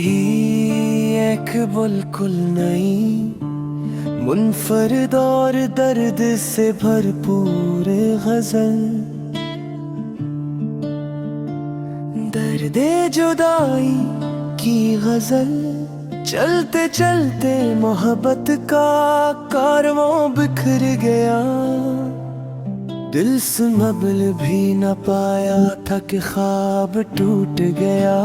रही एक बिल्कुल नई, मुनफरद और दर्द से भरपूर गजल। दर्दे जुदाई की गजल, चलते चलते मोहब्बत का कारवां बिखर गया। दिल संभल भी न पाया था कि ख्वाब टूट गया।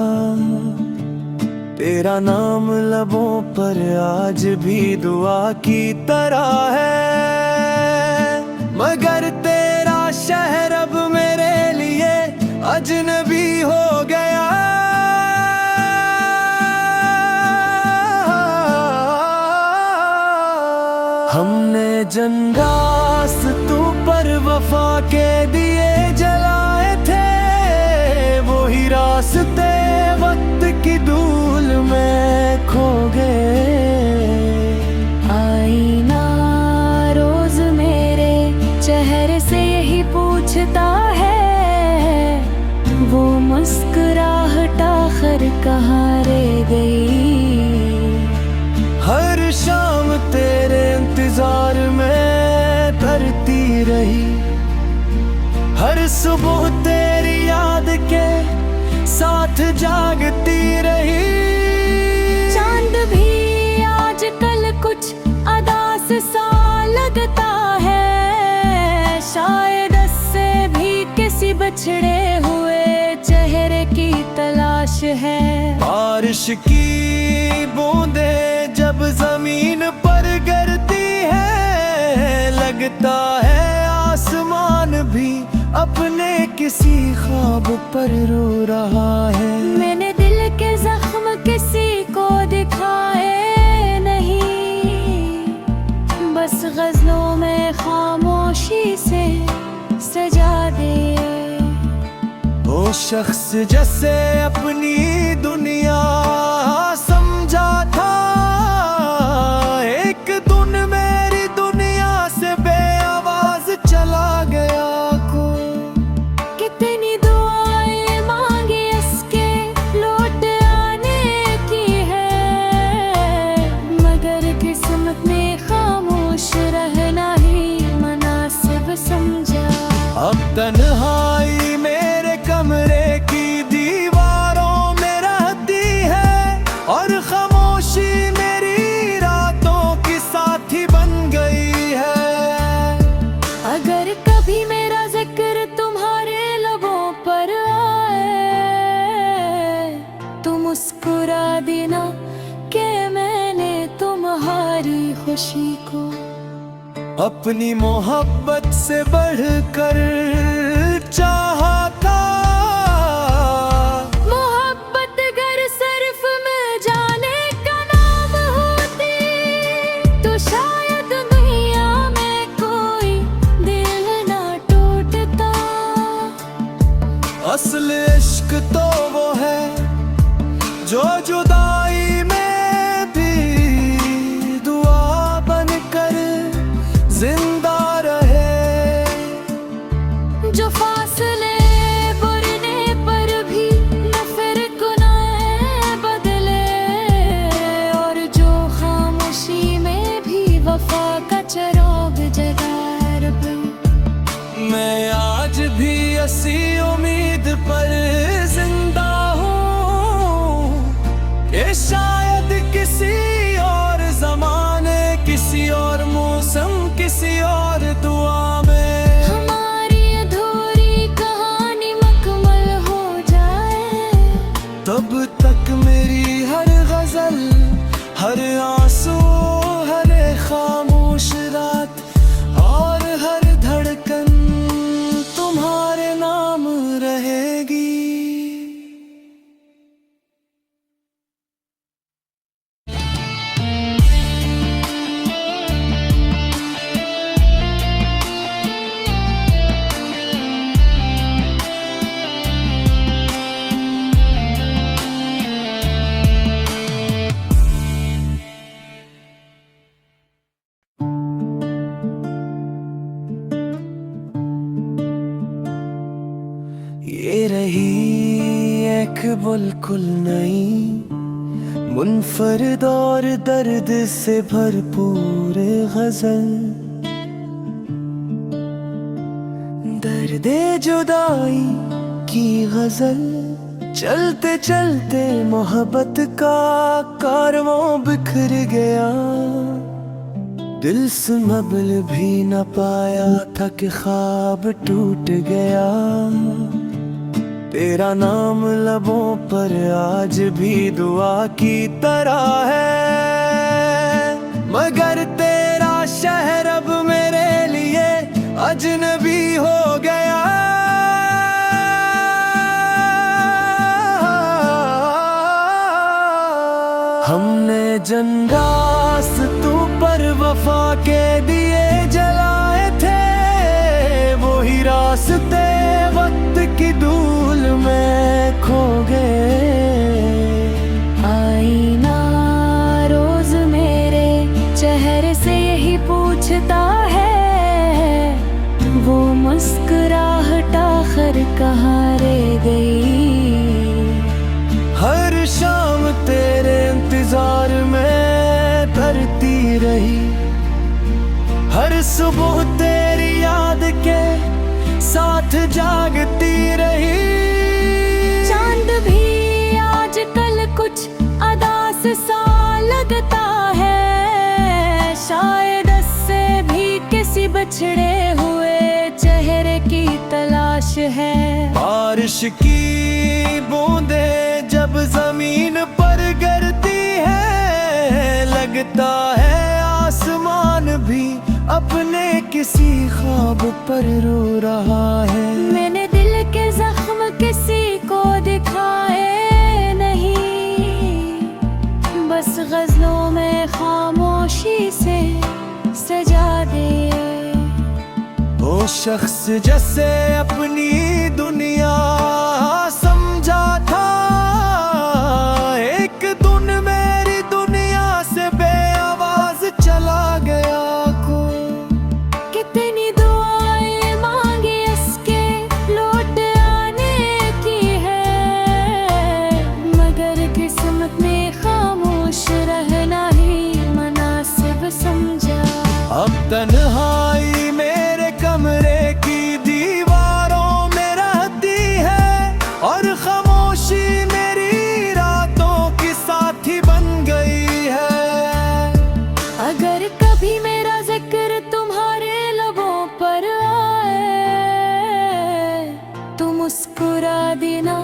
तेरा नाम लबों पर आज भी दुआ की तरह है, मगर तेरा शहर अब मेरे लिए अजनबी हो गया। हमने जंदास्तों पर वफा के दिए जलाए थे, वही रास्ते वक्त की धूल में खो गए। आईना रोज मेरे चेहरे से यही पूछता है, वो मुस्कुराहट आखिर कहाँ रह गई। हर शाम तेरे इंतजार में धरती रही, हर सुबह तेरी याद के साथ जागती रही। चांद भी आजकल कुछ अदास सा लगता है, शायद इससे भी किसी बिछड़े हुए चेहरे की तलाश है। बारिश की बूंदे जब जमीन पर गिरती है, लगता है आसमान भी अपने किसी ख्वाब पर रो रहा है। मैंने दिल के जख्म किसी को दिखाए नहीं, बस गजलों में खामोशी से सजा दे। वो शख्स जैसे अपनी दुनिया समझा था, एक दिन मेरी दुनिया से बेआवाज चला गया। कितनी दुआएं मांगी इसके लौट आने की है, मगर किस्मत ने खामोश रहना ही मुनासिब समझा। अब तन्हाई मेरे कमरे की दीवारों में रहती है, और खामोशी मेरी रातों की साथी बन गई है। अगर कभी मेरा जिक्र तुम्हारे लबों पर आए, तो मुस्कुरा देना कि मैंने तुम्हारी खुशी को अपनी मोहब्बत से बढ़कर चाहा था। मोहब्बत अगर सिर्फ मैं जाने का नाम होती, तो शायद दुनिया में कोई दिल ना टूटता। असल इश्क तो वो है जो जुदाई में भी दुआ बनकर जिंदा रहे, जो फासले बुरने पर भी न फिर गुनाह बदले, और जो खामोशी में भी वफा का चिराग जला रहे। मैं आज भी ऐसी उम्मीद पर जिंदा हूँ कि शायद किसी और जमाने, किसी और मौसम, किसी और दुआ में हमारी अधूरी कहानी मुकम्मल हो जाए। तब तक मेरी हर गजल, हर आंसू, हर खामोश रात और हर धड़कन तुम्हारे नाम रहेगी। ये रही एक बिल्कुल नई, मुनफरिद और दर्द से भरपूर गजल, दर्दे जुदाई की गजल। चलते चलते मोहब्बत का कारवां बिखर गया, दिल से मबल भी न पाया था कि ख्वाब टूट गया। तेरा नाम लबों पर आज भी दुआ की तरह है, मगर तेरा शहर अब मेरे लिए अजनबी हो गया। हमने जंदास तू पर वफा के दिए जलाए थे, वही रास्ते वक्त की धूल में खो गए। आईना रोज मेरे चेहरे से यही पूछता है, वो मुस्कुराहट आखिर कहाँ रह गई। हर शाम तेरे इंतजार में तरती रही, हर सुबह तेरी याद के साथ जागती रही। चांद भी आजकल कुछ अदास सा लगता है, शायद इससे भी किसी बिछड़े हुए चेहरे की तलाश है। बारिश की बूंदें जब जमीन पर गिरती है, लगता है आसमान भी अपने किसी ख्वाब पर रो रहा है। मैंने दिल के जख्म किसी को दिखाए नहीं, बस गजलों में खामोशी से सजा दे। वो शख्स जैसे अपनी दुनिया समझा था, एक दिन मेरी दुनिया से बेआवाज चला गया। कितनी दुआएं मांगी इसके लौट आने की है, मगर किस्मत ने खामोश रहना ही मुनासिब समझा। अब तन्हाई मेरे कमरे की दीवारों में रहती है, और खामोशी मेरी रातों की साथी बन गई है। अगर कभी मेरा जिक्र तुम्हारे लबों पर आए, तो मुस्कुरा देना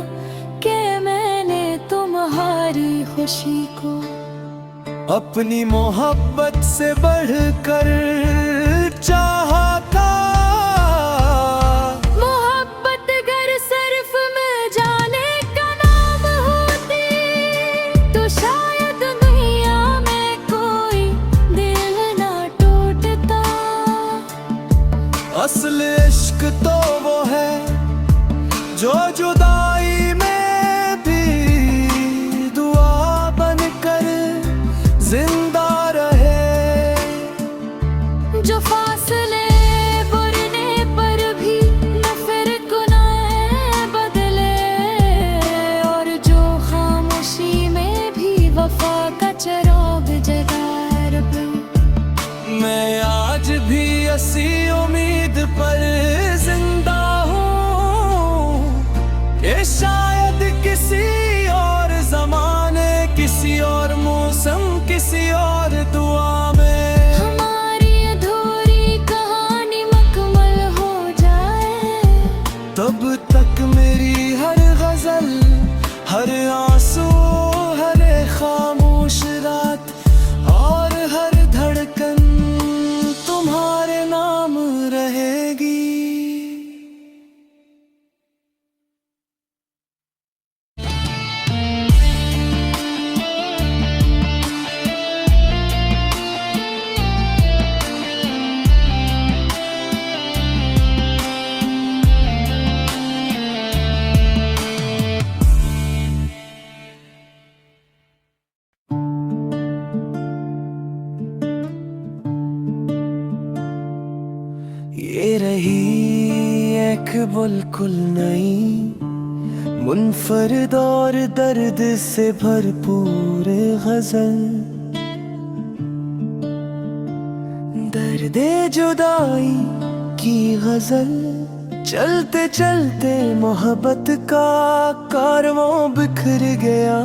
कि मैंने तुम्हारी खुशी को अपनी मोहब्बत से बढ़कर चाहा था। मोहब्बत अगर सिर्फ मैं जाने का नाम होती, तो शायद दुनिया में कोई दिल ना टूटता। असल इश्क तो वो है जो जुदाई में भी दुआ बनकर जिंदा रहे, जो फासले बुरने पर भी न फिर गुनाह बदले, और जो खामोशी में भी वफा का चिराग जगाए रहे। मैं आज भी ऐसी उम्मीद पर जिंदा हूँ कि शायद किसी और जमाने, किसी और मौसम, किसी और दुआ में हमारी अधूरी कहानी मुकम्मल हो जाए। तब तक मेरी हर गजल, हर आंसू, हर खामोश रात और हर धड़कन तुम्हारे नाम रहेगी। ये रही एक बिल्कुल नई मुनफरिद और दर्द से भरपूर गजल, दर्दे जुदाई की गजल। चलते चलते मोहब्बत का कारवां बिखर गया,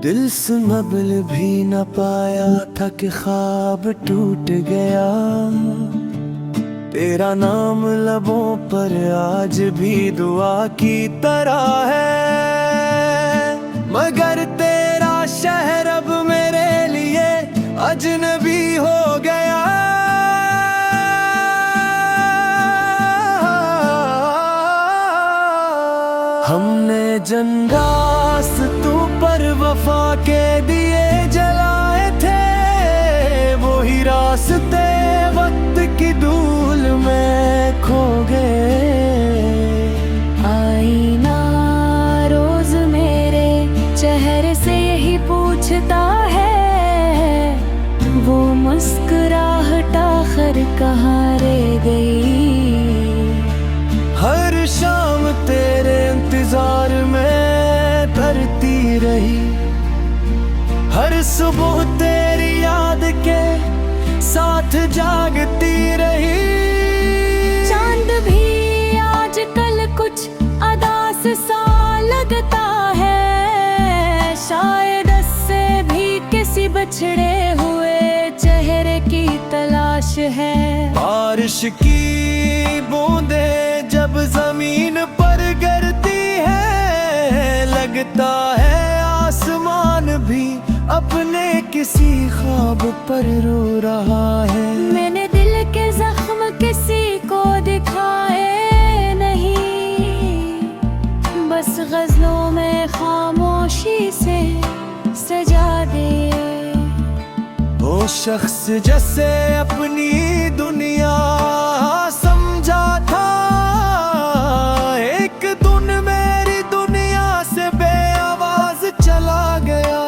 दिल से मबल भी न पाया था कि ख्वाब टूट गया। तेरा नाम लबों पर आज भी दुआ की तरह है, मगर तेरा शहर अब मेरे लिए अजनबी हो गया। हमने जंदास्तों पर वफा के दिए जलाए थे, वही रास्ते वक्त की धूल में खो गए। आईना रोज मेरे चेहरे से यही पूछता है, वो मुस्कुराहट आखिर कहाँ रह गई। हर शाम तेरे इंतजार में करती रही, हर सुबह तेरी याद के साथ जागती रही। चांद भी आजकल कुछ अदास सा लगता है, शायद इससे भी किसी बिछड़े हुए चेहरे की तलाश है। बारिश की बूंदे जब जमीन पर गिरती है, लगता है आसमान भी अपने किसी ख्वाब पर रो रहा है। मैंने दिल के जख्म किसी को दिखाए नहीं, बस गजलों में खामोशी से सजा दे। वो शख्स जैसे अपनी दुनिया समझा था, एक दिन मेरी दुनिया से बेआवाज चला गया।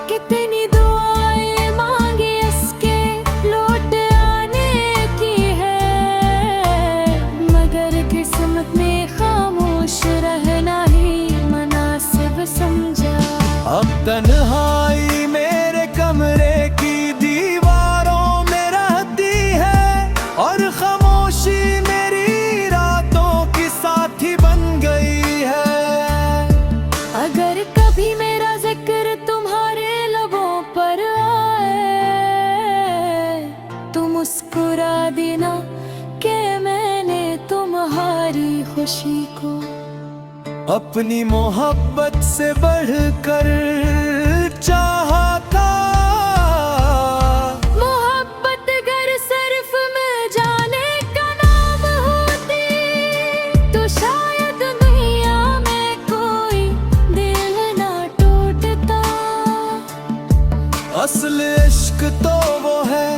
कितनी दुआएं मांगी इसके लौट आने की है, मगर किस्मत ने खामोश रहना ही मुनासिब समझा। अब तन्हाई मेरे कमरे की दीवारों में रहती है, और खामोशी मेरी रातों की साथी बन गई है। अगर कभी मेरा जिक्र तुम्हारे लबों पर आए, तो मुस्कुरा देना कि मैंने तुम्हारी खुशी को अपनी मोहब्बत से बढ़कर चाहा था। मोहब्बत अगर सिर्फ मैं जाने का नाम होती, तो शायद दुनिया में कोई दिल ना टूटता। असल इश्क तो वो है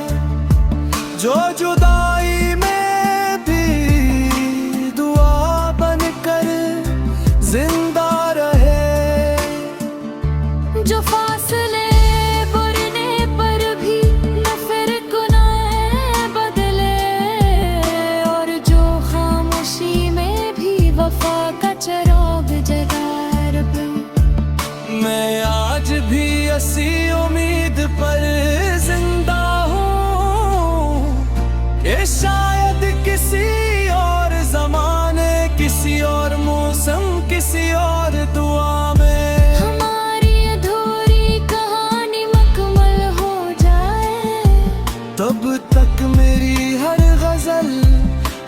जो जुदाई में भी दुआ बनकर जिंदा रहे, जो फासले बुरने पर भी न फिर गुनाह बदले, और जो खामोशी में भी वफा का चिराग जला रहे। मैं आज भी ऐसी उम्मीद पर जिंदा हूँ कि शायद किसी और जमाने, किसी और मौसम, किसी और दुआ में हमारी अधूरी कहानी मुकम्मल हो जाए। तब तक मेरी हर गजल,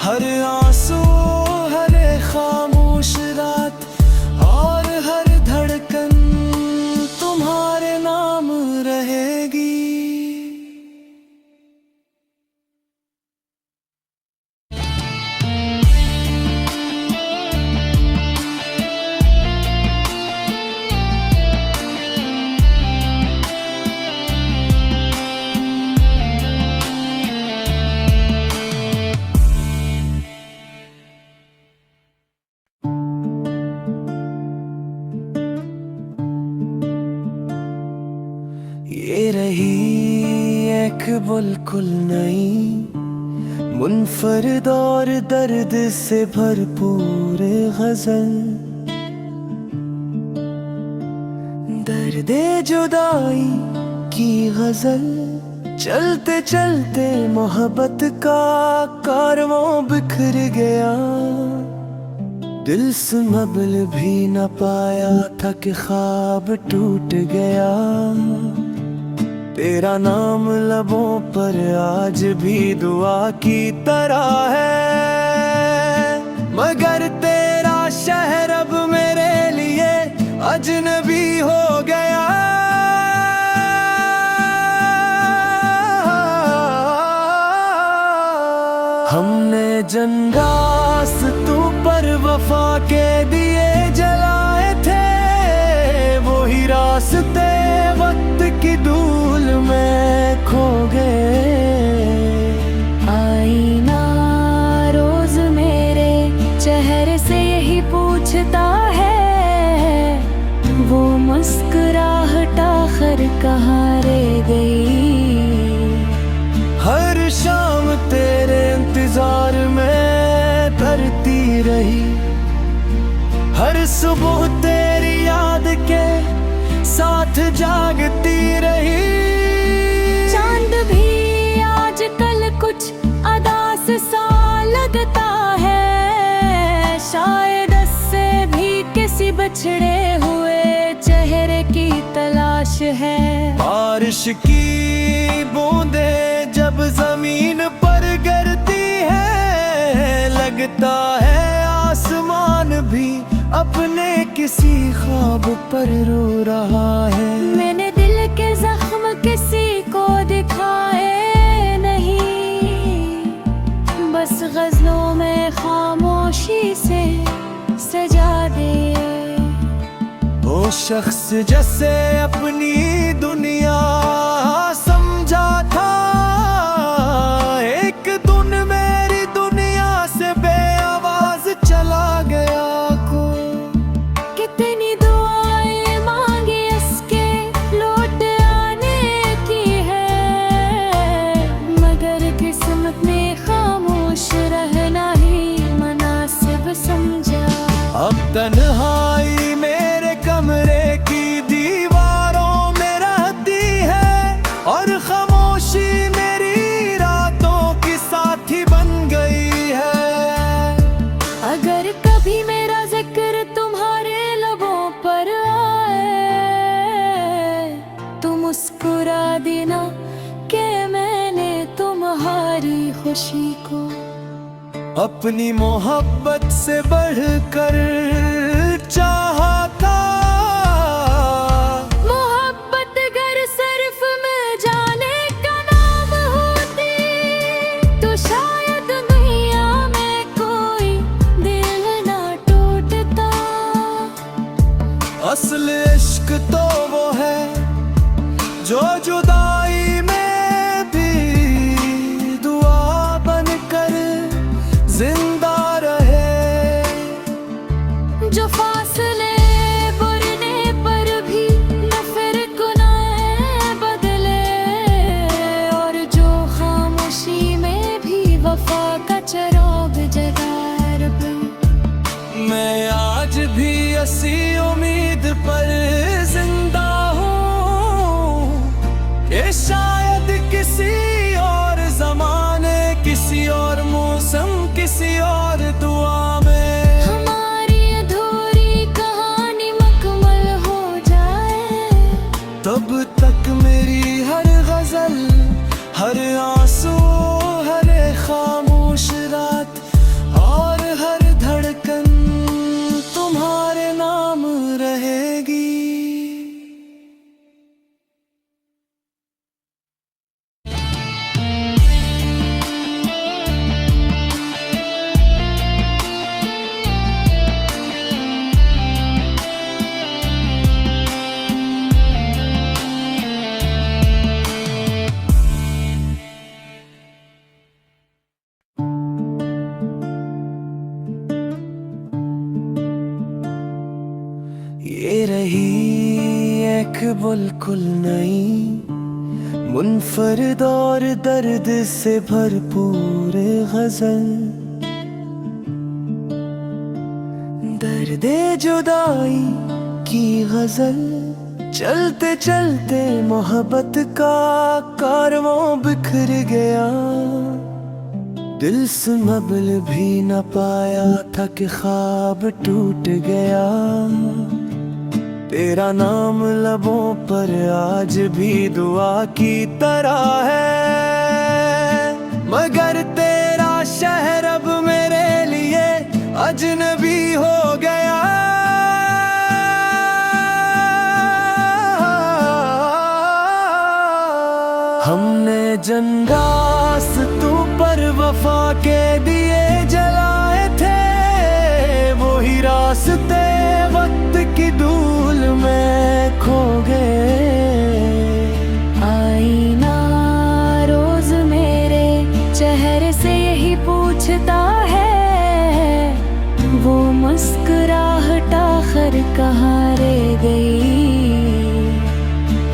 हर आंसू, हर खामोश रात और हर धड़कन तुम्हारे नाम रहेगी। ये रही एक बिल्कुल नई मुनफरिद और दर्द से भरपूर गजल, दर्दे जुदाई की गजल। चलते चलते मोहब्बत का कारवां बिखर गया, दिल संभल भी न पाया था कि ख्वाब टूट गया। तेरा नाम लबों पर आज भी दुआ की तरह है, मगर तेरा शहर अब मेरे लिए अजनबी हो गया। हमने जंदास तू पर वफा के दिए जलाए थे, वही रास्ते वक्त की धूल में खो गए। आईना रोज मेरे चेहरे से यही पूछता है, वो मुस्कुराहट आखिर कहाँ रह गई। हर शाम तेरे इंतजार में तरती रही, हर सुबह तेरी याद के साथ जागती रही। चांद भी आजकल कुछ अदास सा लगता है, शायद इससे भी किसी बिछड़े हुए चेहरे की तलाश है। बारिश की बूंदें जब जमीन पर गिरती है, लगता है आसमान भी अपने किसी ख्वाब पर रो रहा है। मैंने दिल के जख्म किसी को दिखाए नहीं, बस गजलों में खामोशी से सजा दे। वो शख्स जैसे अपनी दुनिया समझा था, एक दिन मेरी दुनिया से बेआवाज चला गया। कितनी दुआएं मांगी इसके लौट आने की है, मगर किस्मत ने खामोश रहना ही मुनासिब समझा। अब तन्हाई मेरे कमरे की दीवारों में रहती है, और खामोशी मेरी रातों की साथी बन गई है। अगर कभी मेरा जिक्र तुम्हारे लबों पर आए, तो मुस्कुरा देना कि मैंने तुम्हारी खुशी को अपनी मोहब्बत से बढ़कर चाहा था। मोहब्बत अगर सिर्फ मैं जाने का नाम होती, तो शायद दुनिया में कोई दिल ना टूटता। असल इश्क तो वो है जो जुदाई में भी दुआ बनकर जिंदा रहे, जो फासले बुरने पर भी न फिर गुनाह बदले, और जो खामोशी में भी वफा का चिराग जगा रहे। मैं आज भी ऐसी उम्मीद पर जिंदा हूँ कि शायद किसी और जमाने, किसी और मौसम, किसी और दुआ में हमारी अधूरी कहानी मुकम्मल हो जाए। तब तक मेरी हर गजल, हर आंसू, हर खामोश रात और हर धड़कन तुम्हारे नाम रहेगी। ये रही एक बिल्कुल नई मुनफरिद और दर्द से भरपूर गजल, दर्दे जुदाई की गजल। चलते चलते मोहब्बत का कारवां बिखर गया, दिल से मबल भी न पाया था कि ख्वाब टूट गया। तेरा नाम लबों पर आज भी दुआ की तरह है, मगर तेरा शहर अब मेरे लिए अजनबी हो गया। हमने जंदास्तों पर वफा के दिए जलाए थे, वही रास्ते वक्त की धूल में खो गए। आईना रोज मेरे चेहरे से यही पूछता है, वो मुस्कुराहट आखिर कहाँ रह गई।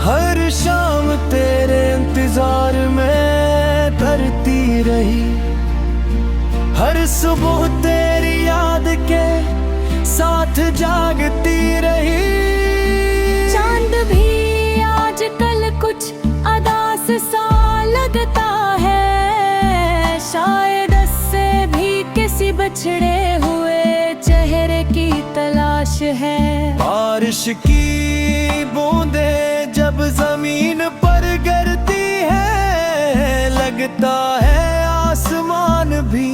हर शाम तेरे इंतजार में करती रही, हर सुबह तेरी याद के साथ जागती रही। चांद भी आजकल कुछ अदास सा लगता है, शायद इससे भी किसी बिछड़े हुए चेहरे की तलाश है। बारिश की बूंदे जब जमीन पर गिरती है, लगता है आसमान भी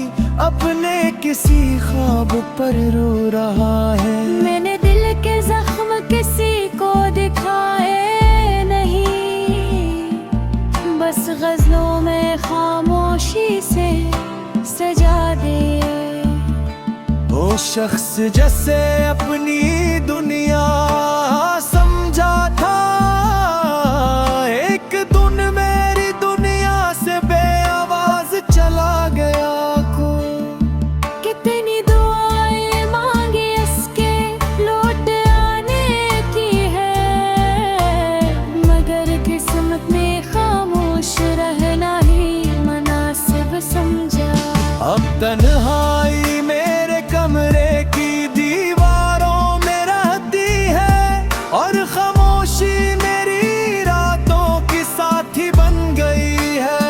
अपने किसी ख्वाब पर रो रहा है। मैंने दिल के जख्म किसी को दिखाए नहीं, बस गजलों में खामोशी से सजा दे। वो शख्स जैसे अपनी दुनिया समझा था, एक दिन मेरी दुनिया से बेआवाज चला गया। कितनी दुआएं मांगी इसके लौट आने की है, मगर किस्मत ने खामोश रहना ही मुनासिब समझा। अब तन्हाई मेरे कमरे की दीवारों में रहती है, और खामोशी मेरी रातों की साथी बन गई है।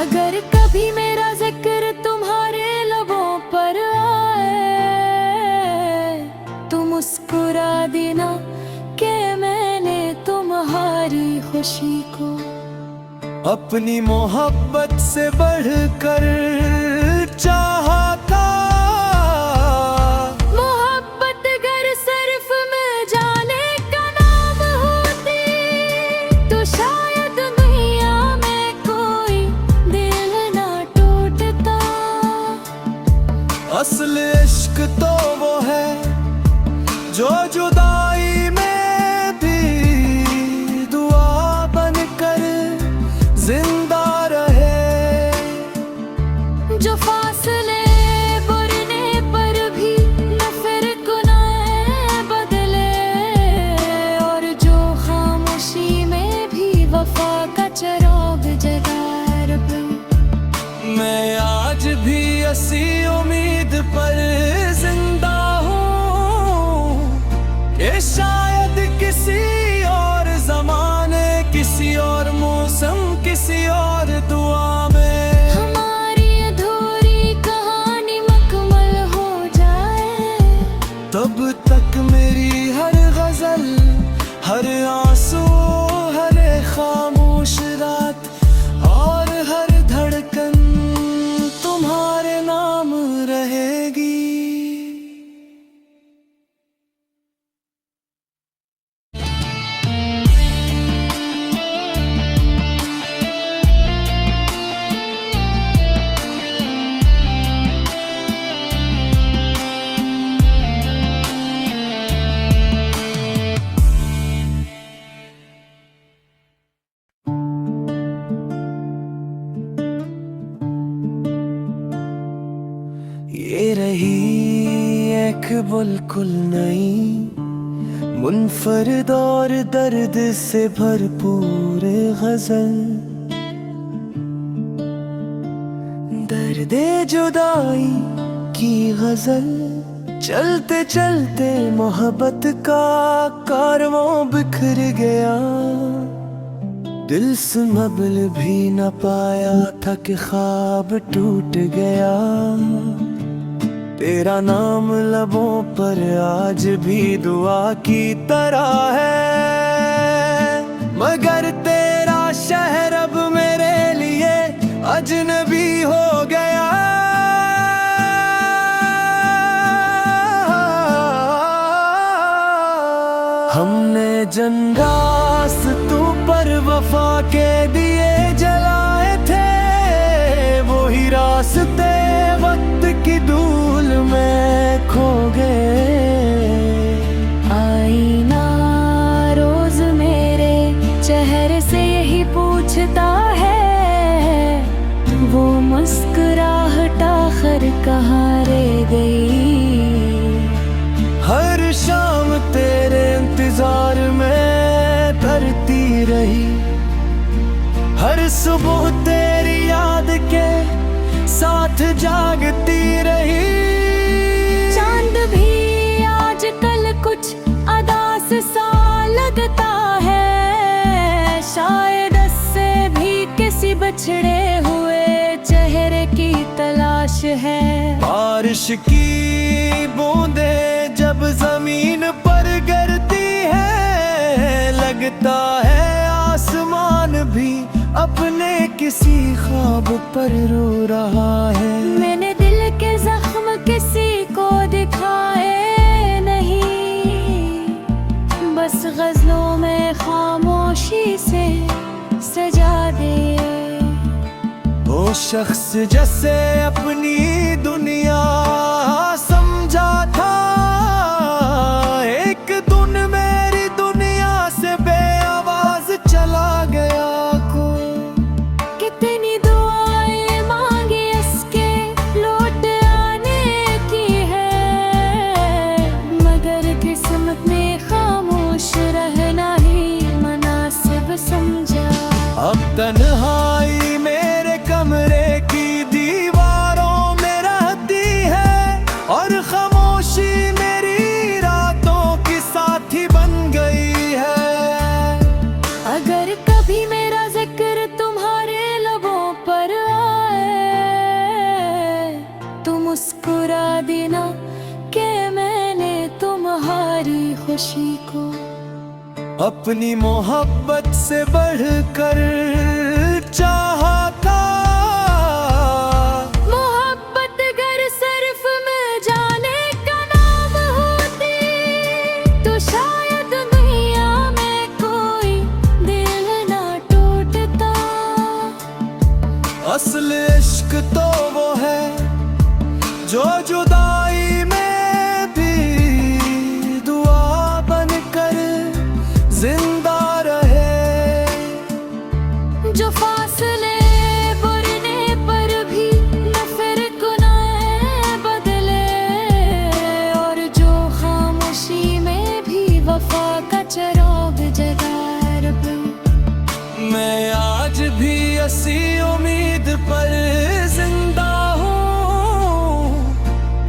अगर कभी मेरा जिक्र तुम्हारे लबों पर आए, तो मुस्कुरा देना कि मैंने तुम्हारी खुशी को अपनी मोहब्बत से बढ़कर चाहा था। मोहब्बत अगर सिर्फ मैं जाने का नाम होती, तो शायद दुनिया में कोई दिल ना टूटता। असल इश्क तो वो है जो जुदाई में भी दुआ बनकर जिंदा रहे, जो फासले बुरने पर भी न फिर गुनाह बदले, और जो खामोशी में भी वफा का चिराग जगा रहे। मैं आज भी ऐसी उम्मीद पर जिंदा हूँ कि शायद किसी और जमाने, किसी और मौसम, किसी और दुआ में हमारी अधूरी कहानी मुकम्मल हो जाए। तब तक मेरी हर गजल, हर आंसू, हर खामोश रात और हर धड़कन तुम्हारे नाम रहेगी। ये रही एक बिल्कुल नई मुनफरिद और दर्द से भरपूर गजल, दर्दे जुदाई की गजल। चलते चलते मोहब्बत का कारवां बिखर गया, दिल संभल भी न पाया था कि ख्वाब टूट गया। तेरा नाम लबों पर आज भी दुआ की तरह है, मगर तेरा शहर अब मेरे लिए अजनबी हो गया। हमने जन्नरास्तों पर वफा के दिए जलाए थे, वही रास्ते वक्त की धूल में खो गए। आईना रोज मेरे चेहरे से यही पूछता है, वो मुस्कुराहट आखिर कहाँ रह गई। हर शाम तेरे इंतजार में धरती रही, हर सुबह तेरी याद के साथ जागती रही। चांद भी आजकल कुछ अदास सा लगता है, शायद इससे भी किसी बिछड़े हुए चेहरे की तलाश है। बारिश की बूंदें जब जमीन पर गिरती है, लगता है आसमान भी अपने किसी ख्वाब पर रो रहा है। मैंने दिल के जख्म किसी को दिखाए नहीं, बस गजलों में खामोशी से सजा दे। वो शख्स जैसे अपनी दुनिया समझा था, एक दिन मेरी दुनिया से बेआवाज चला गया। कितनी दुआएं मांगी इसके लौट आने की है, मगर किस्मत ने खामोश रहना ही मुनासिब समझा। अब तन्हाई मेरे कमरे की दीवारों में रहती है, और खामोशी मेरी रातों की साथी बन गई है। अगर कभी मेरा जिक्र तुम्हारे लबों पर आए, तो मुस्कुरा देना कि मैंने तुम्हारी खुशी को अपनी मोहब्बत से बढ़कर चाहा था। मोहब्बत अगर सिर्फ मैं जाने का नाम होती, तो शायद दुनिया में कोई दिल ना टूटता। असल इश्क तो वो है जो जुदाई में भी दुआ बनकर जिंदा रहे, जो फासले बुरने पर भी न फिर गुनाह बदले, और जो खामोशी में भी वफा का चिराग जगा रहे। मैं आज भी ऐसी उम्मीद पर जिंदा हूँ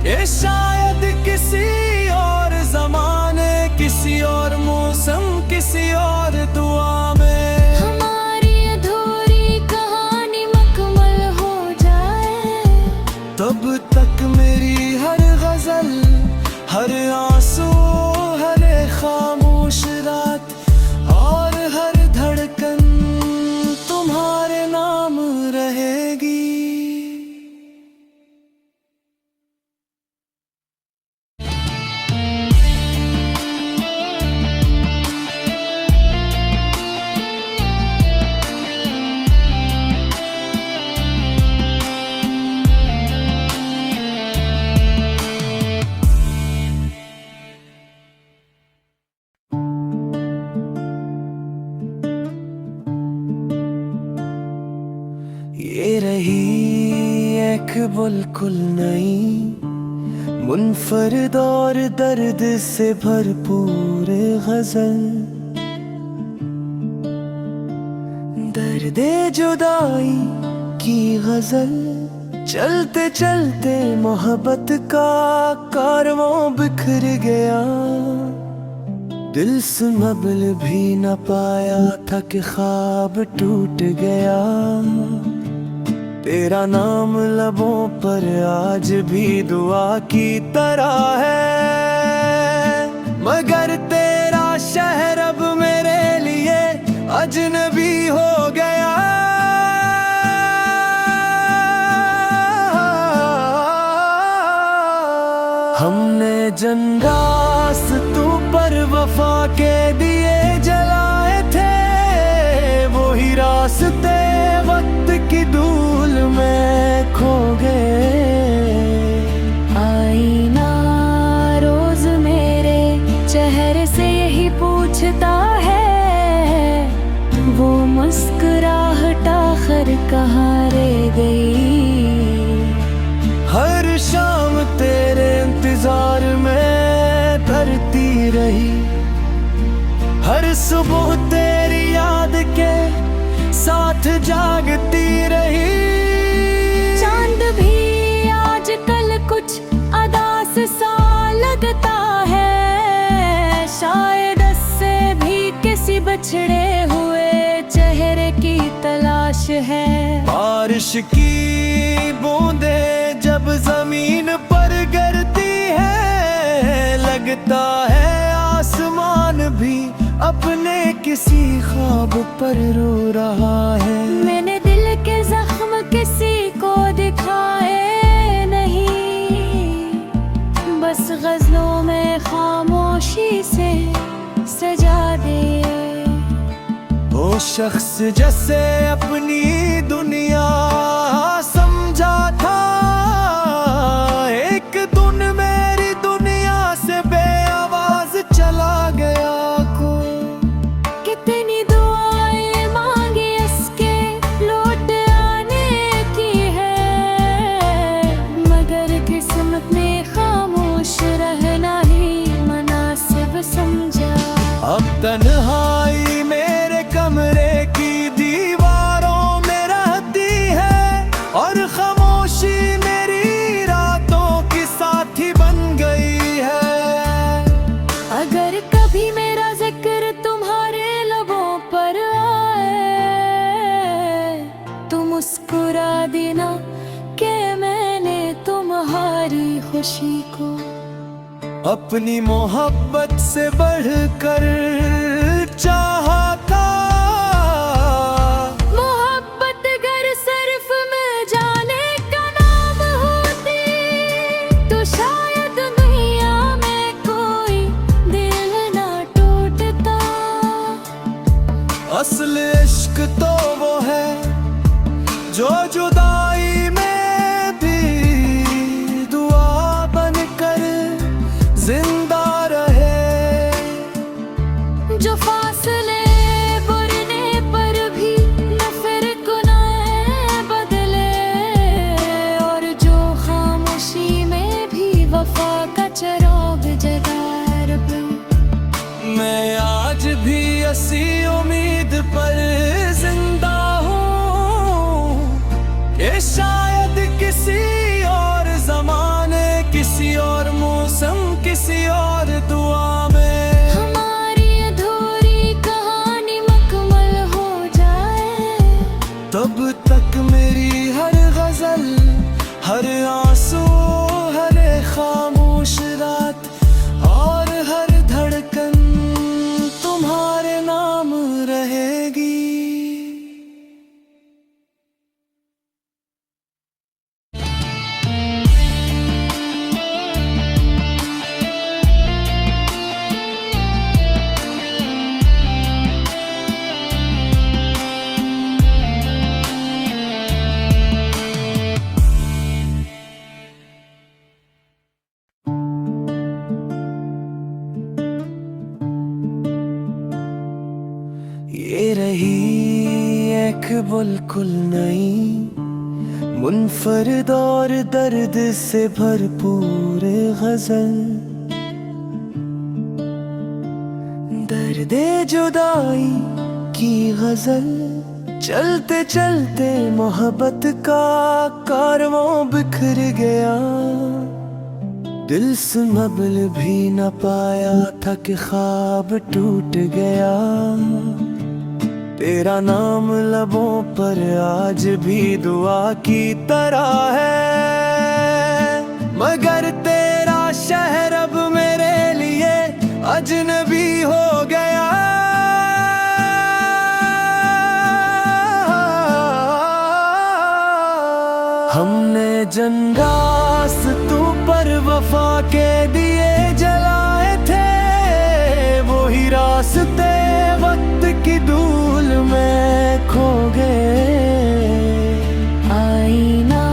कि शायद किसी और जमाने, किसी और मौसम, किसी और दुआ में हमारी अधूरी कहानी मुकम्मल हो जाए। तब तक मेरी हर गजल, हर आंसू, हर खामोश रात और हर धड़कन तुम्हारे नाम रहेगी। ये रही एक बिल्कुल नई मुनफरिद और दर्द से भरपूर गजल, दर्दे जुदाई की गजल। चलते चलते मोहब्बत का कारवां बिखर गया, दिल संभल भी न पाया था कि ख्वाब टूट गया। तेरा नाम लबों पर आज भी दुआ की तरह है, मगर तेरा शहर अब मेरे लिए अजनबी हो गया। हमने जंदास्तों पर वफा के दिए जलाए थे, वही रास्ते वक्त की धूल में खो गए। आईना रोज मेरे चेहरे से यही पूछता है, वो मुस्कुराहट आखिर कहाँ रह गई। हर शाम तेरे इंतजार में तरती रही, हर सुबह तेरी याद के साथ जागती रही। चांद भी आजकल कुछ अदास सा लगता है, शायद इससे भी किसी बिछड़े हुए चेहरे की तलाश है। बारिश की बूंदे जब जमीन पर गिरती है, लगता है आसमान भी अपने किसी ख्वाब पर रो रहा है। मैंने दिल के जख्म किसी को दिखाए नहीं, बस गजलों में खामोशी से सजा दे। वो शख्स जैसे अपनी दुनिया समझा था, एक दिन मेरी दुनिया से बेआवाज चला गया। कितनी दुआएं मांगी इसके लौट आने की है, मगर किस्मत ने खामोश रहना ही मुनासिब समझा। अब तन्हाई मेरे कमरे की दीवारों में रहती है, और खामोशी मेरी रातों की साथी बन गई है। अगर कभी मेरा जिक्र तुम्हारे लबों पर आए, तो मुस्कुरा देना कि मैंने तुम्हारी खुशी को अपनी मोहब्बत से बढ़कर चाहा था। मोहब्बत अगर सिर्फ मैं जाने का नाम होती, तो शायद दुनिया में कोई दिल ना टूटता। असल इश्क तो वो है जो जुदाई में भी दुआ बनकर जिंदा रहे, जो फासले बुरने पर भी न फिर गुनाह बदले, और जो खामोशी में भी वफा का चिराग जगा रहे। मैं आज भी ऐसी उम्मीद पर जिंदा हूँ कि शायद किसी और जमाने, किसी और मौसम, किसी और दुआ में हमारी अधूरी कहानी मुकम्मल हो जाए। तब तक मेरी हर गजल, हर आंसू, हर खामोश रात और हर धड़कन तुम्हारे नाम रहेगी। ये रही एक बिल्कुल नई मुनफरिद और दर्द से भरपूर गजल, दर्दे जुदाई की गजल। चलते चलते मोहब्बत का कारवां बिखर गया, दिल संभल भी न पाया था कि ख्वाब टूट गया। तेरा नाम लबों पर आज भी दुआ की तरह है, मगर तेरा शहर अब मेरे लिए अजनबी हो गया। हमने जंदास्तों पर वफा के दिए जलाए थे, वही रास्ते वक्त की धूल में खो गए। आईना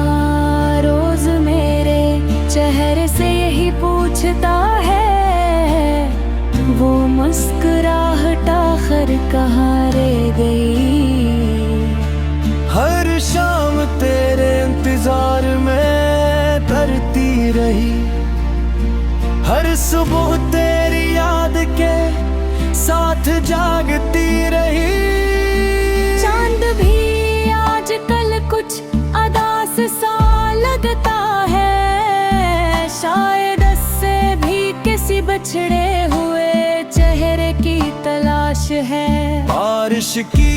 रोज मेरे चेहरे से यही पूछता है, वो मुस्कुराहट आखिर कहाँ रह गई। हर शाम तेरे इंतजार में धरती रही, हर सुबह तेरी याद के साथ जागती रही। चांद भी आजकल कुछ अदास सा लगता है, शायद इससे भी किसी बिछड़े हुए चेहरे की तलाश है। बारिश की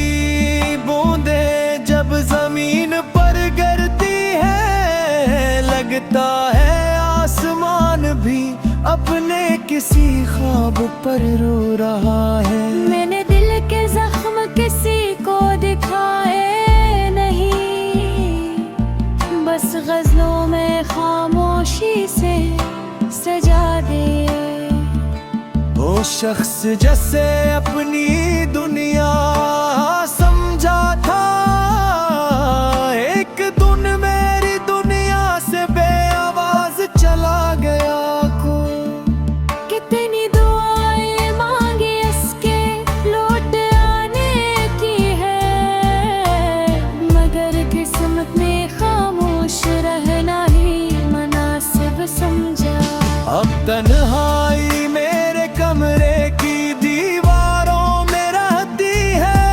बूंदे जब जमीन पर गिरती है, लगता है आसमान भी अपने किसी ख्वाब पर रो रहा है। मैंने दिल के जख्म किसी को दिखाए नहीं, बस गजलों में खामोशी से सजा दे। वो शख्स जैसे अपनी दुनिया समझा था, एक दिन मेरी दुनिया से बेआवाज चला गया। कितनी दुआएं मांगी इसके लौट आने की है, मगर किस्मत ने खामोश रहना ही मुनासिब समझा। अब तन्हाई मेरे कमरे की दीवारों में रहती है,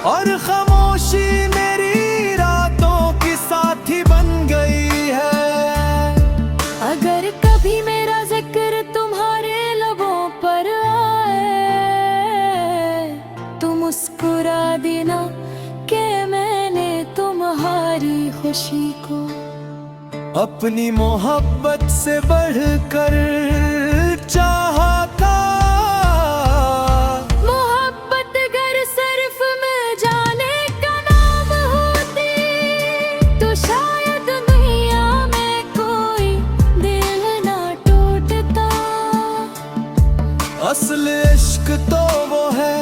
और खामोशी मेरी रातों की साथी बन गई है। अगर कभी मेरा जिक्र तुम्हारे लबों पर आए, तो मुस्कुरा देना कि मैंने तुम्हारी खुशी को अपनी मोहब्बत से बढ़कर चाहा था। मोहब्बत अगर सिर्फ मैं जाने का नाम होती, तो शायद दुनिया में कोई दिल ना टूटता। असल इश्क तो वो है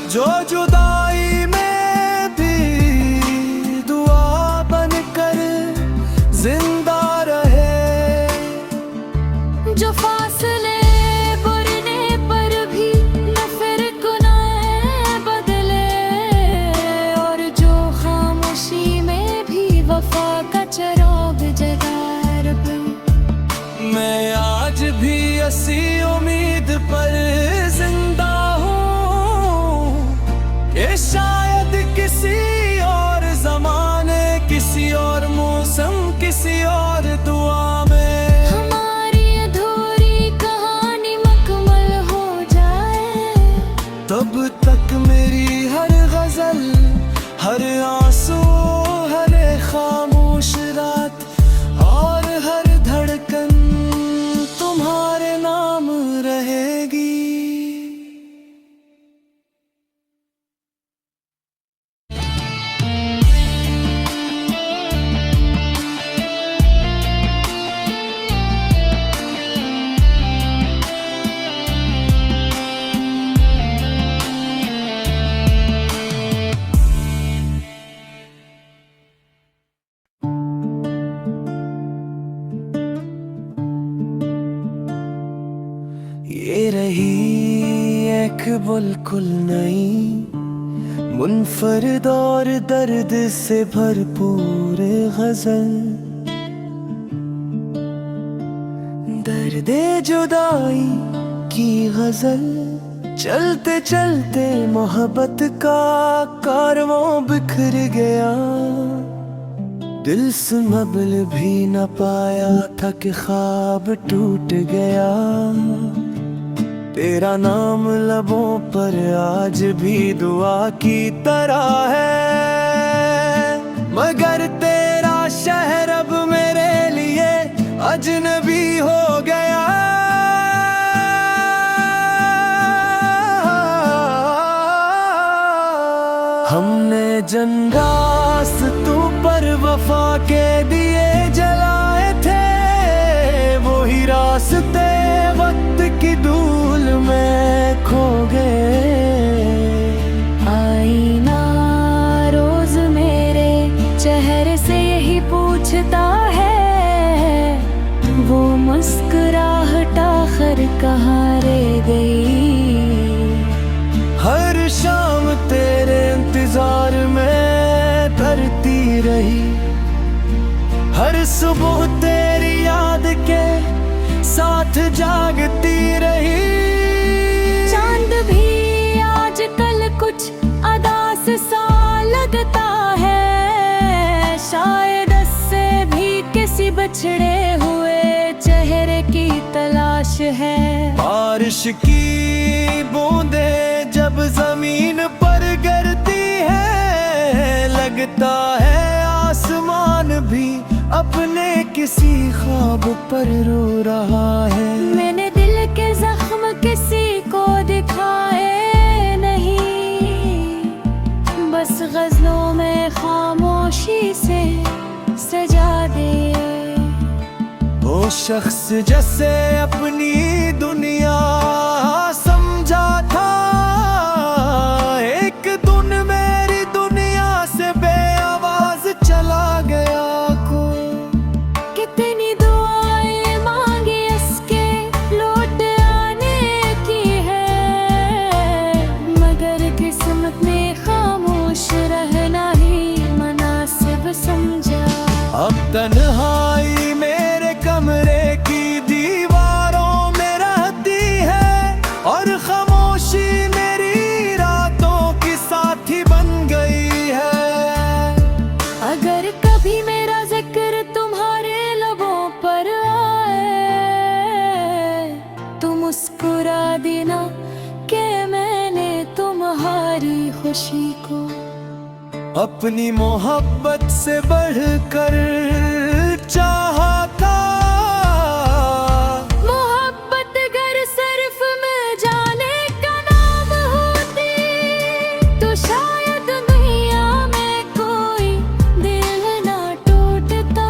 जो जुदाई में भी दुआ बनकर जिंदा रहे, जो फासले बुरने पर भी न फिर गुनाह बदले, और जो खामोशी में भी वफा का चिराग जला रहे। मैं आज भी ऐसी उम्मीद पर जिंदा हूँ कि शायद किसी और जमाने, किसी और मौसम, किसी और दुआ में हमारी अधूरी कहानी मुकम्मल हो जाए। तब तक मेरी हर गजल, हर आंसू, हर खामोश रात और हर धड़कन तुम्हारे नाम रहेगी। ये रही एक बिल्कुल नई मुनफरिद और दर्द से भरपूर गजल, दर्दे जुदाई की गजल। चलते चलते मोहब्बत का कारवां बिखर गया, दिल संभल भी न पाया था कि ख्वाब टूट गया। तेरा नाम लबों पर आज भी दुआ की तरह है, मगर तेरा शहर अब मेरे लिए अजनबी हो गया। हमने जंगास तू पर वफा के दिए जलाए थे, वही रास्ते वक्त की धूल में खो गए। आईना रोज मेरे चेहरे से यही पूछता है, वो मुस्कुराहट आखिर कहाँ रह गई। हर शाम तेरे इंतजार में तरती रही, हर सुबह तेरी याद के साथ जागती रही। चांद भी आजकल कुछ अदास सा लगता है, शायद इससे भी किसी बिछड़े हुए चेहरे की तलाश है। बारिश की बूंदें जब जमीन पर गिरती है, लगता है आसमान भी अपने किसी ख्वाब पर रो रहा है। मैंने दिल के जख्म किसी को दिखाए नहीं, बस गजलों में खामोशी से सजा दे। वो शख्स जैसे अपनी दुनिया समझा था, एक दिन मेरी दुनिया से बेआवाज चला गया। कितनी दुआएं मांगी इसके लौट आने की है, मगर किस्मत ने खामोश रहना ही मुनासिब समझा। अब तन्हाई मेरे कमरे की दीवारों में रहती है, और खामोशी मेरी रातों की साथी बन गई है। अगर कभी मेरा जिक्र तुम्हारे लबों पर आए, तो मुस्कुरा देना कि मैंने तुम्हारी खुशी को अपनी मोहब्बत से बढ़कर चाहा था। मोहब्बत अगर सिर्फ मिल जाने का नाम होती, तो शायद दुनिया में कोई दिल ना टूटता।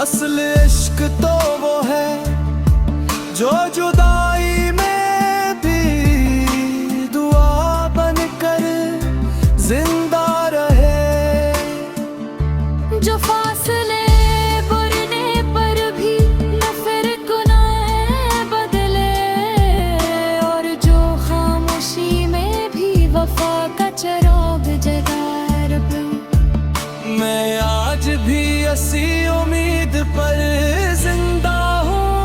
असल इश्क तो वो है जो जुदाई में भी दुआ बनकर जिंदा रहे, जो फासले बुरने पर भी न फिर गुनाह बदले, और जो खामोशी में भी वफा का चिराग जगाए रब। मैं आज भी ऐसी उम्मीद पर जिंदा हूँ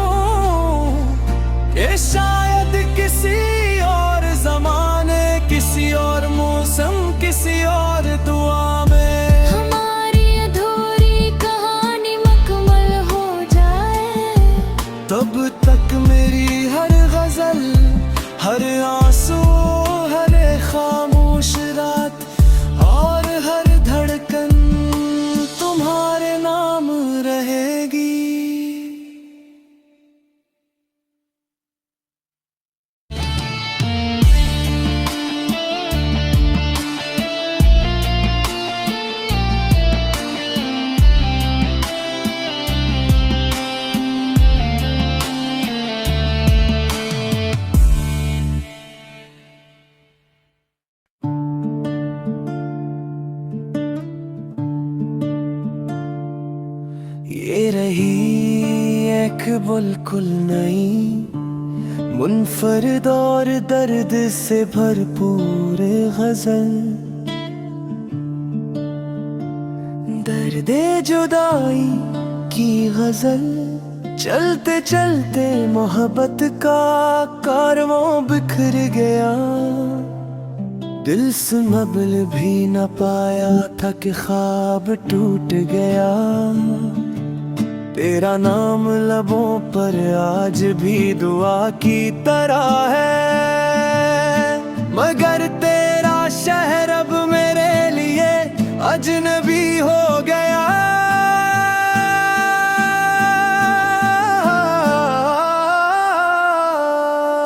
कि शायद किसी और जमाने, किसी और मौसम, किसी और दुआ में हमारी अधूरी कहानी मुकम्मल हो जाए। तब तक मेरी हर गजल, हर आंसू, हर खामोश रात और हर धड़कन तुम्हारे नाम रहेगी। ये रही एक बिल्कुल नई मुनफरिद और दर्द से भरपूर गजल, दर्दे जुदाई की गजल। चलते चलते मोहब्बत का कारवां बिखर गया, दिल से मबल भी न पाया था कि ख्वाब टूट गया। तेरा नाम लबों पर आज भी दुआ की तरह है, मगर तेरा शहर अब मेरे लिए अजनबी हो गया।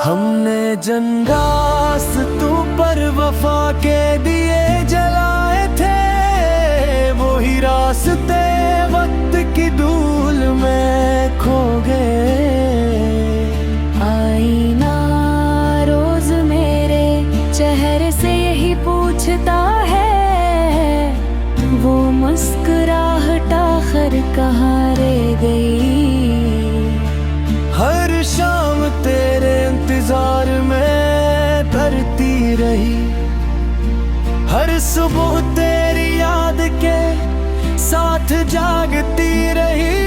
हमने जंदास्तों पर वफा के दिए जलाए थे, वही रास्ते वक्त की धूल में खो गए। आईना रोज मेरे चेहरे से यही पूछता है, वो मुस्कुराहट आखिर कहाँ रह गई। हर शाम तेरे इंतजार में धरती रही, हर सुबह तेरी याद के साथ जागती रही।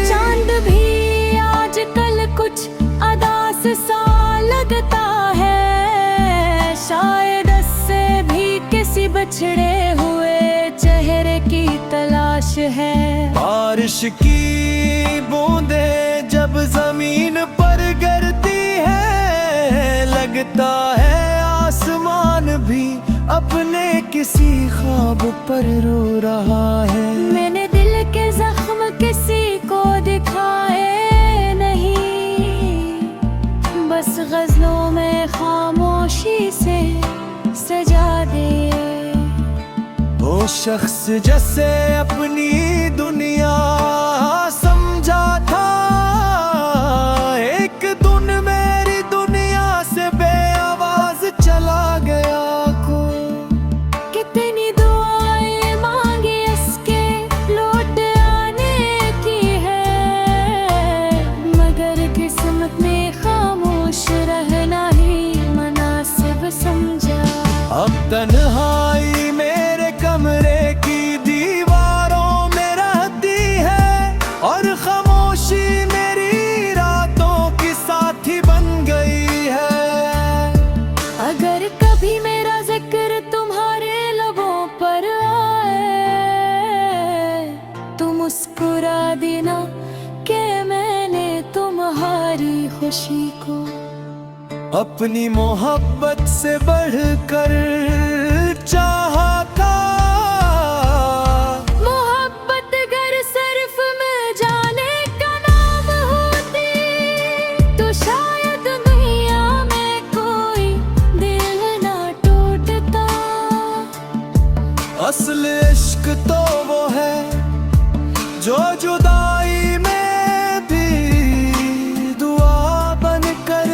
चांद भी आजकल कुछ अदास सा लगता है, शायद इससे भी किसी बिछड़े हुए चेहरे की तलाश है। बारिश की बूंदे जब जमीन पर गिरती है, लगता है आसमान भी अपने किसी ख्वाब पर रो रहा है। मैंने दिल के जख्म किसी को दिखाए नहीं, बस गजलों में खामोशी से सजा दे। वो शख्स जैसे अपनी दुनिया समझा था, एक दिन मेरी दुनिया से बेआवाज चला गया। कितनी दुआएं मांगी इसके लौट आने की है, मगर किस्मत ने खामोश रहना ही मुनासिब समझा। अब तन्हाई मेरे कमरे की दीवारों में रहती है, और खामोशी मेरी रातों की साथी बन गई है। अगर कभी मेरा जिक्र तुम्हारे लबों पर आए, तो मुस्कुरा देना कि मैंने तुम्हारी खुशी को अपनी मोहब्बत से बढ़कर चाहा था। मोहब्बत अगर सिर्फ मिल जाने का नाम होती, तो शायद दुनिया में कोई दिल ना टूटता। असल इश्क तो वो है जो जुदाई में भी दुआ बनकर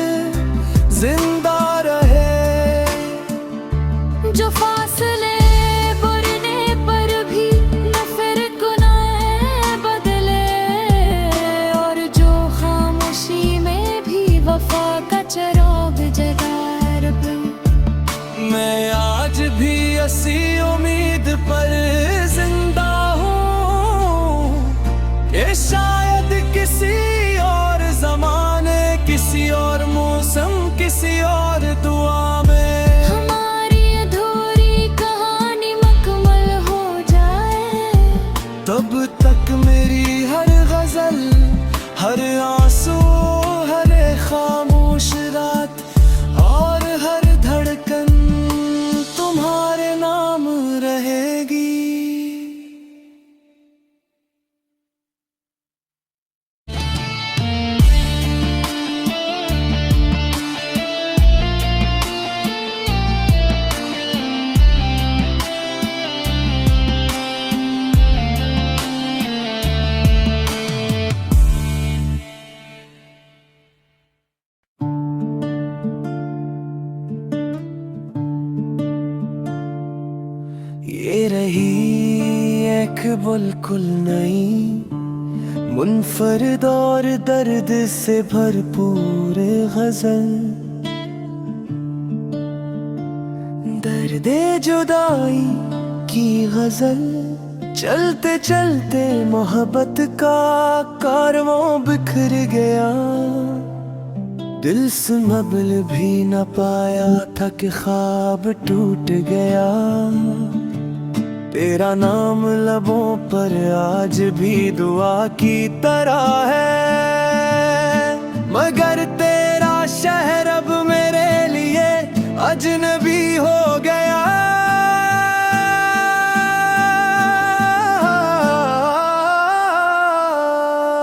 जिंदा रहे, जो फासले बुरने पर भी न फिर गुनाह बदले, और जो खामोशी में भी वफा का चिराग जला रहे। मैं आज भी ऐसी उम्मीद पर जिंदा हूँ कि शायद किसी और जमाने, किसी और मौसम, किसी और दुआ में हमारी अधूरी कहानी मुकम्मल हो जाए। तब तक मेरी हर गजल, हर आंसू, हर खामोश रात और हर धड़कन तुम्हारे नाम रहेगी। ये रही एक बिल्कुल नई मुनफरिद और दर्द से भरपूर गजल, दर्दे जुदाई की गजल। चलते चलते मोहब्बत का कारवां बिखर गया, दिल से मबल भी न पाया था कि ख्वाब टूट गया। तेरा नाम लबों पर आज भी दुआ की तरह है, मगर तेरा शहर अब मेरे लिए अजनबी हो गया।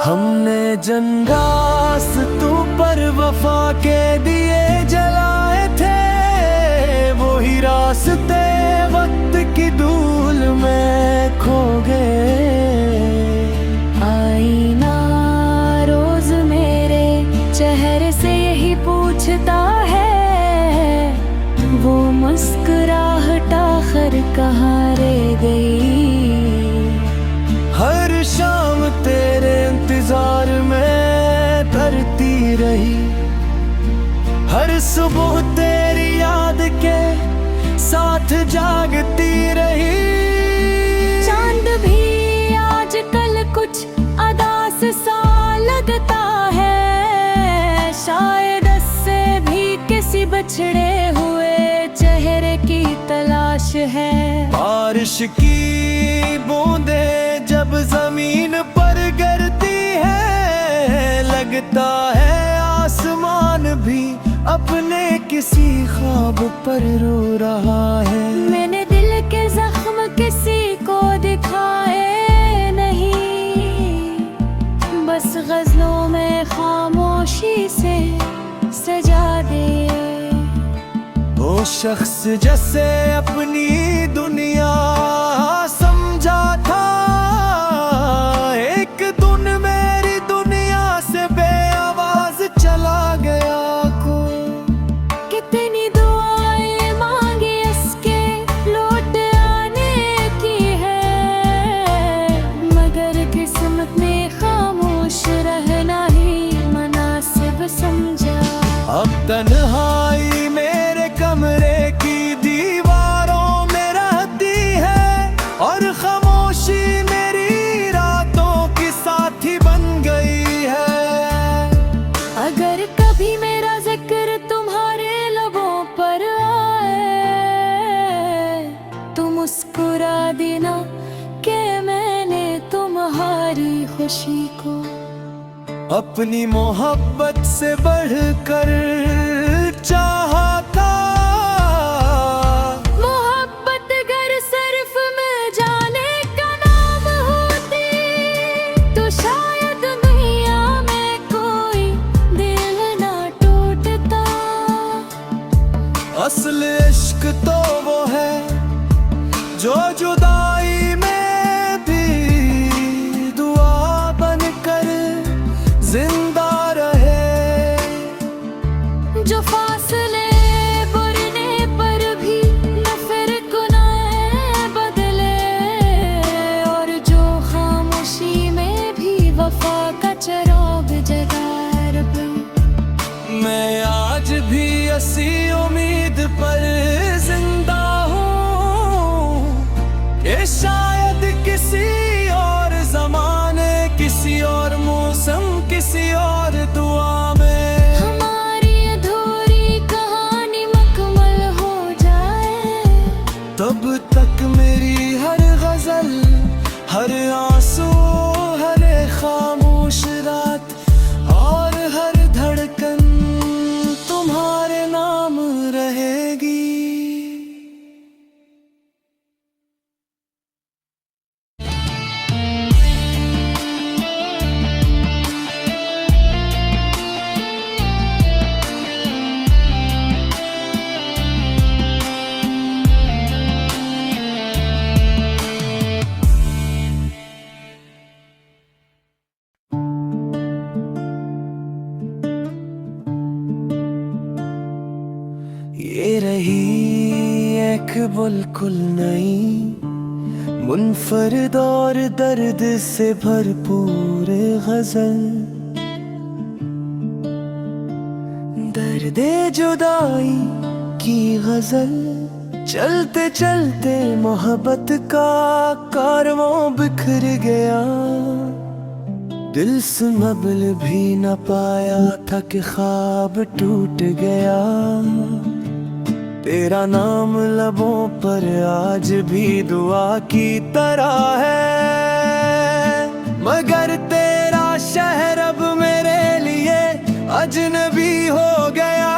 हमने जंगास तू पर वफा के दिए जलाए थे, वही रास्ते वक्त की धूल में खो गए। आईना रोज मेरे चेहरे से यही पूछता है, वो मुस्कुराहट आखिर कहाँ रह गई। हर शाम तेरे इंतजार में तरती रही, हर सुबह तेरी याद के साथ जागती रही। चांद भी आजकल कुछ अदास सा लगता है, शायद इससे भी किसी बिछड़े हुए चेहरे की तलाश है। बारिश की बूंदें जब जमीन पर गिरती है, लगता है आसमान भी अपने किसी ख्वाब पर रो रहा है। मैंने दिल के जख्म किसी को दिखाए नहीं, बस गजलों में खामोशी से सजा दे। वो शख्स जैसे अपनी दुनिया समझा था, एक दिन मेरी दुनिया से बेआवाज चला गया। कितनी दुआएं मांगी इसके लौट आने की है, मगर किस्मत ने खामोश रहना ही मुनासिब समझा। अब तन्हाई मेरे कमरे की दीवारों में रहती है, और खामोशी मेरी रातों की साथी बन गई है। अगर कभी मेरा जिक्र तुम्हारे लबों पर आए, तो मुस्कुरा देना कि मैंने तुम्हारी खुशी को अपनी मोहब्बत से बढ़कर चाहा था। मोहब्बत अगर सिर्फ मिल जाने का नाम होती, तो शायद दुनिया में कोई दिल ना टूटता। असल इश्क तो वो है जो जुदाई में भी दुआ बनकर जिंदा रहे, जो फासले बुरने पर भी न फिर गुनाह बदले, और जो खामोशी में भी वफा का चिराग जगा रहे। मैं आज भी ऐसी उम्मीद पर जिंदा हूँ कि शायद किसी और जमाने, किसी और मौसम, किसी और दुआ में हमारी अधूरी कहानी मुकम्मल हो जाए। तब तक मेरी हर गजल, हर आंसू, हर खामोश रात और हर धड़कन तुम्हारे नाम रहेगी। ये रही एक बिल्कुल नई मुनफरिद और दर्द से भरपूर गजल, दर्दे जुदाई की गजल। चलते चलते मोहब्बत का कारवां बिखर गया, दिल संभल भी न पाया था कि ख्वाब टूट गया। तेरा नाम लबों पर आज भी दुआ की तरह है, मगर तेरा शहर अब मेरे लिए अजनबी हो गया।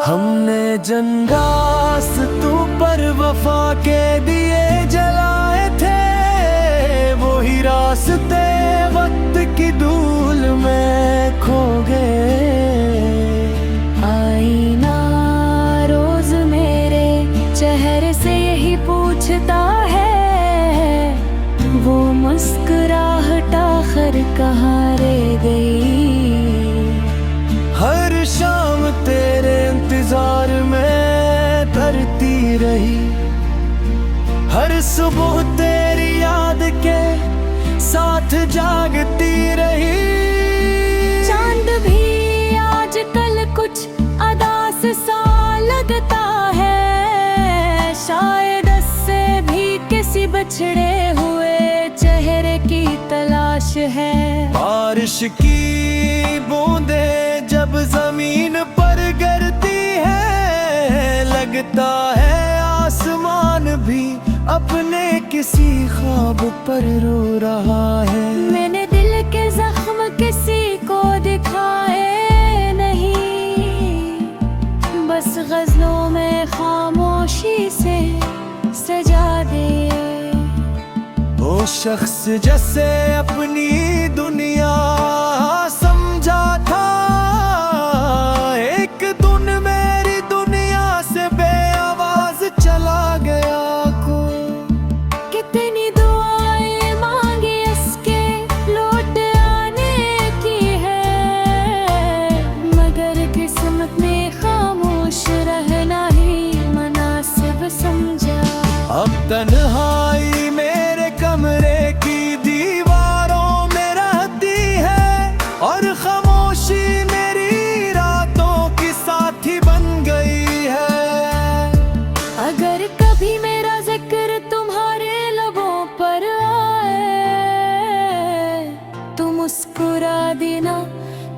हमने जंगास्तू पर वफा के दिए जलाए थे, वही रास्ते वक्त की धूल में खो गए। आईना रोज मेरे चेहरे से यही पूछता है, वो मुस्कुराहट आखिर कहाँ रह गई। हर शाम तेरे इंतजार में धरती रही, हर सुबह तेरी याद के साथ जागती रही। चांद भी आजकल कुछ अदास सा लगता है, शायद इससे भी किसी बिछड़े हुए चेहरे की तलाश है। बारिश की बूंदे जब जमीन पर गिरती है, लगता है आसमान भी अपने किसी ख्वाब पर रो रहा है। मैंने दिल के जख्म किसी को दिखाए नहीं, बस गजलों में खामोशी से सजा दे। वो शख्स जैसे अपनी दुनिया समझा था, एक दिन मेरी दुनिया से बेआवाज चला गया। कितनी दुआएं मांगी इसके लौट आने की है, मगर किस्मत ने खामोश रहना ही मुनासिब समझा। अब तन्हाई मेरे कमरे की दीवारों में रहती है, और खामोशी मेरी रातों की साथी बन गई है। अगर कभी मेरा जिक्र तुम्हारे लबों पर आए, तो मुस्कुरा देना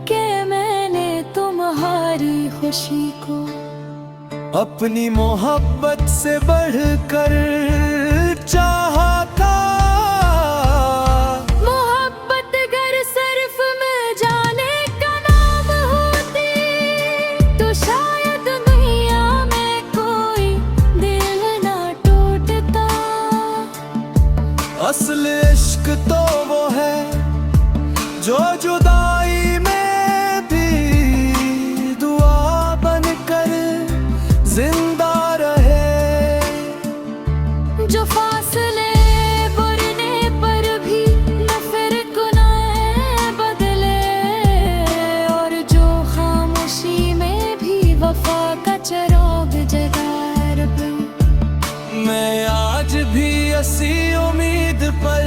कि मैंने तुम्हारी खुशी को अपनी मोहब्बत से बढ़कर चाहा था। मोहब्बत अगर सिर्फ मैं जाने का नाम होती, तो शायद दुनिया में कोई दिल ना टूटता। असल इश्क तो वो है जो जुदाई में भी दुआ बनकर जिंदा रहे, जो फासले बुरने पर भी न फिर गुनाह बदले, और जो खामोशी में भी वफा का चिराग जगा रहे। मैं आज भी ऐसी उम्मीद पर